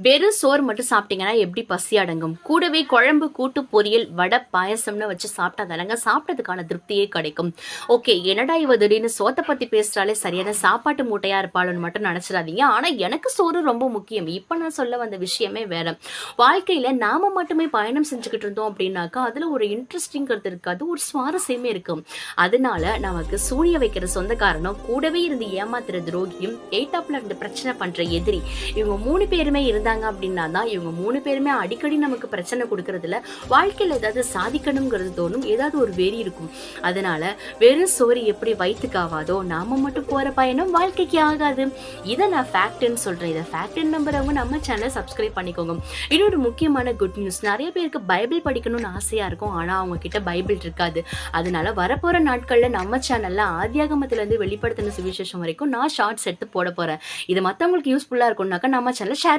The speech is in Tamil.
வெறும் சோறு மட்டும் சாப்பிட்டீங்கன்னா எப்படி பசி அடங்கும்? கூடவே குழம்பு, கூட்டு, பொரியல், வடை, பாயசம்னு வச்சு சாப்பிட்டா தானங்க சாப்பிட்டதுக்கான திருப்தியே கிடைக்கும். ஓகே, என்னடா இவ திடீர்னு சோத்தை பத்தி பேசுறாலே, சரியான சாப்பாட்டு மூட்டையா இருப்பாளுன்னு மட்டும் நினைச்சிடாதீங்க. ஆனா எனக்கு சோறு ரொம்ப முக்கியம். இப்ப நான் சொல்ல வந்த விஷயமே வேற. வாழ்க்கையில நாம மட்டுமே பயணம் செஞ்சுக்கிட்டு இருந்தோம் அப்படின்னாக்கா அதுல ஒரு இன்ட்ரெஸ்டிங்கிறது இருக்காது, ஒரு சுவாரஸ்யமே இருக்கும். அதனால நமக்கு சூழிய வைக்கிற சொந்தக்காரனும், கூடவே இருந்து ஏமாத்துற துரோகியும், எய்தாப்ல இருந்து பிரச்சனை பண்ற எதிரி, இவங்க 3 பேருமே இருந்தாங்க அப்படின்னா தான் இவங்க 3 பேருமே அடிக்கடி நமக்கு பிரச்சனை கொடுக்கறதுல வாழ்க்கையில ஏதாவது சாதிக்கணுங்கிறது தோணும், ஏதாவது ஒரு வெறி இருக்கும். அதனால வெறும் சோறு எப்படி வயிற்றுக்காவாதோ, நாம மட்டும் போற பயணம் வாழ்க்கைக்கு ஆகாது. இதை நான் ஃபேக்ட்னு சொல்றேன். இதை ஃபேக்ட்னு நம்புறவங்க நம்ம சேனலை சப்ஸ்கிரைப் பண்ணிக்கோங்க. இன்னொரு முக்கியமான குட் நியூஸ், நிறைய பேருக்கு பைபிள் படிக்கணும்னு ஆசையா இருக்கும், ஆனா அவங்க கிட்ட பைபிள் இருக்காது. அதனால வரப்போற நாட்கள்ல நம்ம சேனல்ல ஆதியாகமத்துல இருந்து வெளிப்படுத்தின சுவிசேஷம் வரைக்கும் நான் ஷார்ட்ஸ் எடுத்து போட போறேன். இது மத்தவங்களுக்கு யூஸ்ஃபுல்லா இருக்கும்னாக்கா நம்ம சேனல் ஷேர்